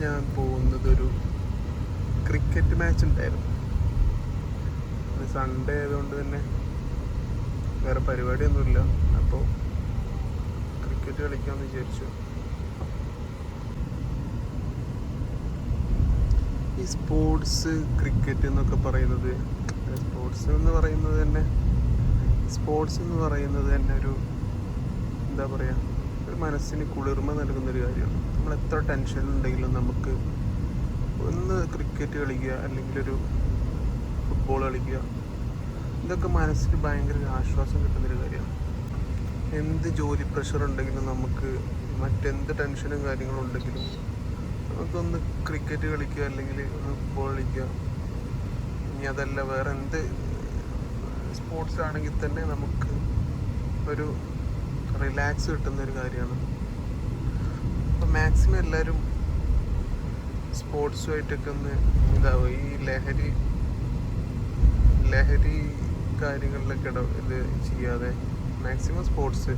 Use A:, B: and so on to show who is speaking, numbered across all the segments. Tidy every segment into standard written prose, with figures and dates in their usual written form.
A: ഞാൻ പോകുന്നതൊരു cricket match ഉണ്ടായിരുന്നു. Sunday ആയതുകൊണ്ട് തന്നെ വേറെ പരിപാടിയൊന്നുമില്ല. അപ്പോൾ ക്രിക്കറ്റ് കളിക്കാമെന്ന് വിചാരിച്ചു. ഈ സ്പോർട്സ് ക്രിക്കറ്റ് എന്നൊക്കെ പറയുന്നത് സ്പോർട്സ് എന്ന് പറയുന്നത് തന്നെ ഒരു എന്താ പറയുക, ഒരു മനസ്സിന് കുളിർമ നൽകുന്നൊരു കാര്യമാണ്. നമ്മൾ എത്ര ടെൻഷൻ ഉണ്ടെങ്കിലും നമുക്ക് ഒന്ന് ക്രിക്കറ്റ് കളിക്കുക അല്ലെങ്കിൽ ഒരു ഫുട്ബോൾ കളിക്കുക, ഇതൊക്കെ മനസ്സിന് ഭയങ്കര ആശ്വാസം കിട്ടുന്നൊരു കാര്യമാണ്. എന്ത് ജോലി പ്രഷർ ഉണ്ടെങ്കിലും നമുക്ക് മറ്റെന്ത് ടെൻഷനും കാര്യങ്ങളും ഉണ്ടെങ്കിലും നമുക്കൊന്ന് ക്രിക്കറ്റ് കളിക്കുക അല്ലെങ്കിൽ ഒന്ന് ഫുട്ബോൾ കളിക്കുക. ഇനി അതല്ല വേറെ എന്ത് സ്പോർട്സ് ആണെങ്കിൽ തന്നെ നമുക്ക് ഒരു റിലാക്സ് കിട്ടുന്നൊരു കാര്യമാണ്. അപ്പോൾ മാക്സിമം എല്ലാവരും സ്പോർട്സുമായിട്ടൊക്കെ ഒന്ന് ഇതാവും. ഈ ലഹരി കാര്യങ്ങളിലൊക്കെ ഇത് ചെയ്യാതെ മാക്സിമം സ്പോർട്സ്,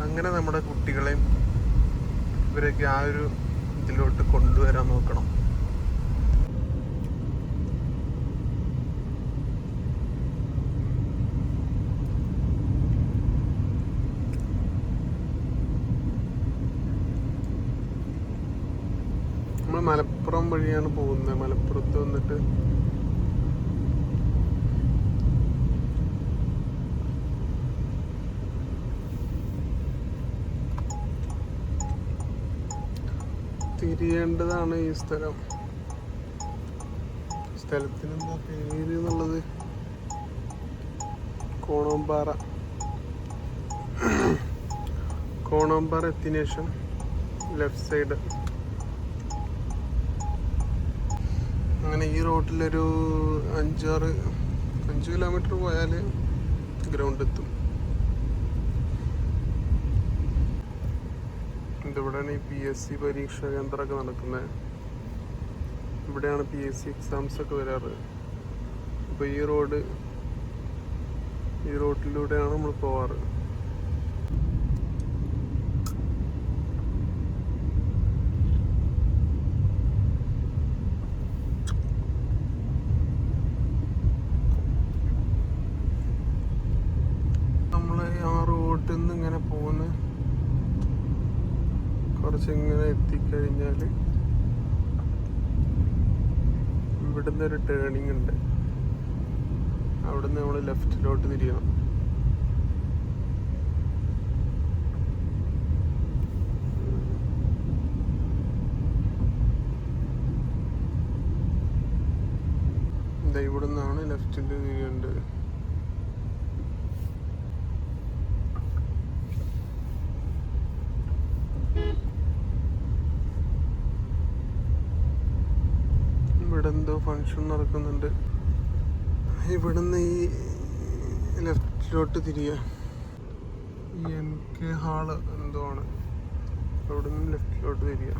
A: അങ്ങനെ നമ്മുടെ കുട്ടികളെയും ഇവരൊക്കെ ആ ഒരു ഇതിലോട്ട് കൊണ്ടുവരാൻ നോക്കണം. നമ്മൾ മലപ്പുറം വഴിയാണ് പോകുന്നത്. മലപ്പുറത്ത് വന്നിട്ട് തിരിയേണ്ടതാണ് ഈ സ്ഥലത്തിനെന്താ പേര് എന്നുള്ളത്, കോണോമ്പാറ എത്തിയതിനു ശേഷം ലെഫ്റ്റ് സൈഡ്. അങ്ങനെ ഈ റോട്ടിലൊരു 5 കിലോമീറ്റർ പോയാൽ ഗ്രൗണ്ട് എത്തും. ഇതിവിടെയാണ് ഈ PSC പരീക്ഷാ കേന്ദ്രമൊക്കെ നടക്കുന്നത്. ഇവിടെയാണ് PSC എക്സാംസ് ഒക്കെ വരാറ്. അപ്പോൾ ഈ റോട്ടിലൂടെയാണ് നമ്മൾ പോവാറ്. നമ്മൾ ആ റോട്ടിൽ നിന്ന് ഇങ്ങനെ പോകുന്ന കുറച്ചിങ്ങനെ എത്തിക്കഴിഞ്ഞാൽ ഇവിടുന്ന് ഒരു ടേണിങ് ഉണ്ട്. അവിടുന്ന് നമ്മൾ ലെഫ്റ്റിലോട്ട് തിരിയണം. ഇവിടുന്നാണ് ലെഫ്റ്റിൽ തിരിയേണ്ടത്. ഇവിടെ എന്തോ ഫങ്ഷൻ നടക്കുന്നുണ്ട്. ഇവിടുന്ന് ഈ ലെഫ്റ്റിലോട്ട് തിരിയുക. MK ഹാള് എന്തോ ആണ്. അവിടെ നിന്ന് ലെഫ്റ്റിലോട്ട് തിരിയുക.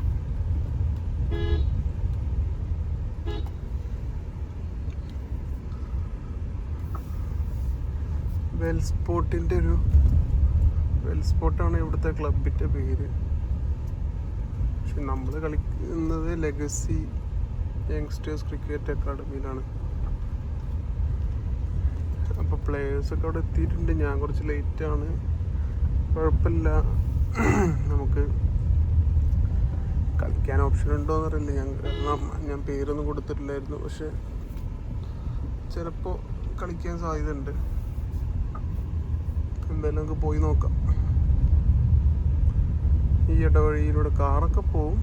A: വെൽസ്പോർട്ടാണ് ഇവിടുത്തെ ക്ലബിൻ്റെ പേര്. പക്ഷെ നമ്മൾ കളിക്കുന്നത് ലെഗസി യങ്സ്റ്റേഴ്സ് ക്രിക്കറ്റ് അക്കാഡമിയിലാണ്. അപ്പോൾ പ്ലേയേഴ്സൊക്കെ അവിടെ എത്തിയിട്ടുണ്ട്. ഞാൻ കുറച്ച് ലേറ്റാണ്, കുഴപ്പമില്ല. നമുക്ക് കളിക്കാൻ ഓപ്ഷൻ ഉണ്ടോയെന്ന് അറിയില്ല. ഞാൻ പേരൊന്നും കൊടുത്തിട്ടില്ലായിരുന്നു. പക്ഷെ ചിലപ്പോൾ കളിക്കാൻ സാധ്യതയുണ്ട്. എന്തായാലും നമുക്ക് പോയി നോക്കാം. ഈ ഇടവഴിയിലൂടെ കാറൊക്കെ പോവും.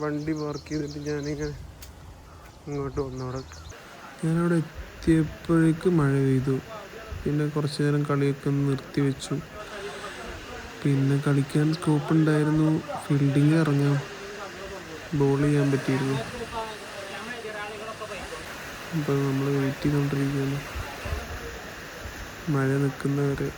A: വണ്ടി പാർക്ക് ചെയ്തിട്ട് ഞാനിങ്ങനെ ഇങ്ങോട്ട് വന്നവിടെ. ഞാനവിടെ എത്തിയപ്പോഴേക്ക് മഴ പെയ്തു. പിന്നെ കുറച്ച് നേരം കളിയൊക്കെ നിർത്തി വെച്ചു. പിന്നെ കളിക്കാൻ സ്കോപ്പ് ഉണ്ടായിരുന്നു. ഫീൽഡിങ് ഇറങ്ങാം, ബോൾ ചെയ്യാൻ പറ്റിയിരുന്നു. അപ്പോൾ നമ്മൾ വെയിറ്റ് ചെയ്തുകൊണ്ടിരിക്കുകയാണ് മഴ നിൽക്കുന്നവരെ.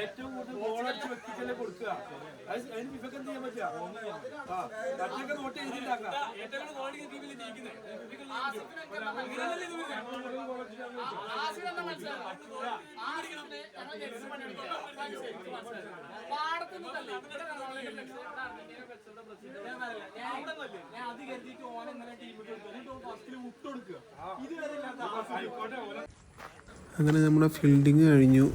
B: ഏറ്റവും കൂടുതൽ ഗോളടിച്ച് വ്യക്തിക്കല്ലേ കൊടുക്കുക. അതിന് ഫിഫക്ക് എന്ത് ചെയ്യാൻ പറ്റുക? മറ്റൊക്കെ നോട്ട് ചെയ്തിട്ടുണ്ടാക്കാം.
A: അങ്ങനെ നമ്മുടെ ഫീൽഡിങ് കഴിഞ്ഞു.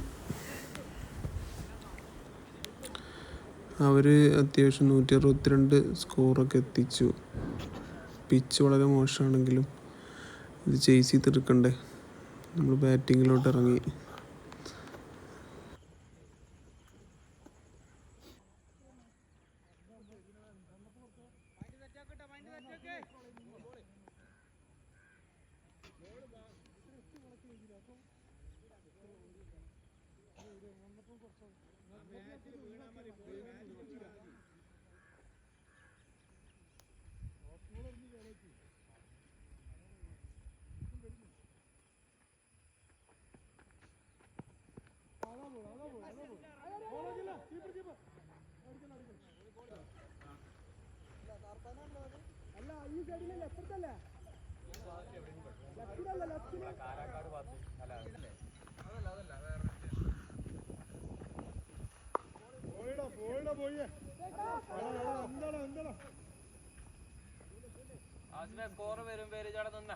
A: അവർ അത്യാവശ്യം 162 സ്കോറൊക്കെ എത്തിച്ചു. പിച്ച് വളരെ മോശമാണെങ്കിലും ഇത് ചേസ് ചെയ്തെടുക്കണ്ടേ. നമ്മൾ ബാറ്റിങ്ങിലോട്ട് ഇറങ്ങി.
B: സ്കോർ വരും പേര് ചേട്ടൻ നിന്ന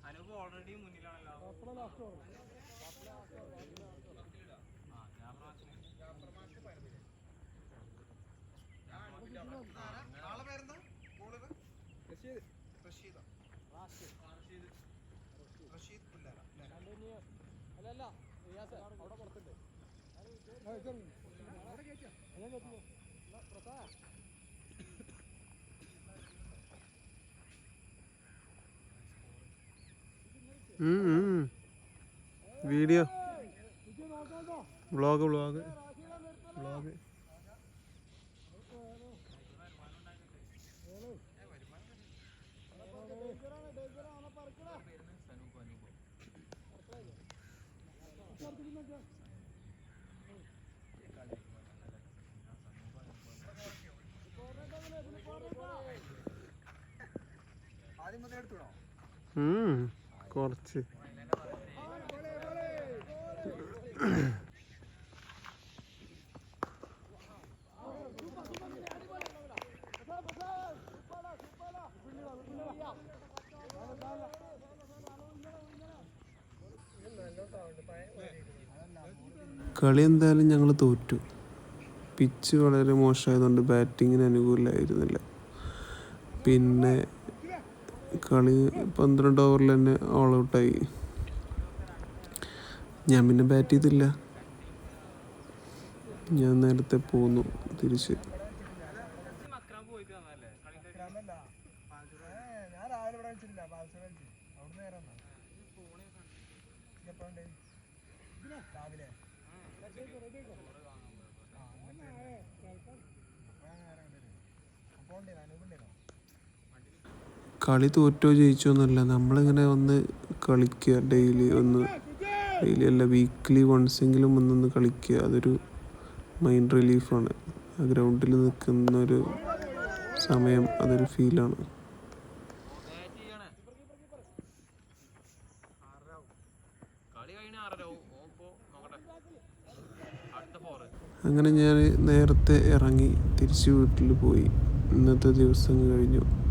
B: അനുപ് ഓൾറെഡി മുന്നിലാണല്ലോ.
A: വീഡിയോ വ്ളോഗ് കുറച്ച് കളി എന്തായാലും ഞങ്ങൾ തോറ്റു. പിച്ച് വളരെ മോശമായതുകൊണ്ട് ബാറ്റിങ്ങിന് അനുകൂലമായിരുന്നില്ല. പിന്നെ കളി 12 ഓവറിൽ തന്നെ ഓൾ ഔട്ടായി. ഞാൻ പിന്നെ ബാറ്റ് ചെയ്തില്ല. ഞാൻ നേരത്തെ പോന്നു തിരിച്ച്. കളി തോറ്റോ ജയിച്ചോ എന്നല്ല, നമ്മളിങ്ങനെ വന്ന് കളിക്കുക ഡെയിലി ഒന്ന് ഡെയിലി അല്ല, വീക്ക്ലി വൺസെങ്കിലും ഒന്നൊന്ന് കളിക്കുക. അതൊരു മൈൻഡ് റിലീഫാണ്. ആ ഗ്രൗണ്ടിൽ നിൽക്കുന്നൊരു സമയം അതൊരു ഫീലാണ്. അങ്ങനെ ഞാൻ നേരത്തെ ഇറങ്ങി തിരിച്ച് വീട്ടിൽ പോയി. ഇന്നത്തെ ദിവസം കഴിഞ്ഞു.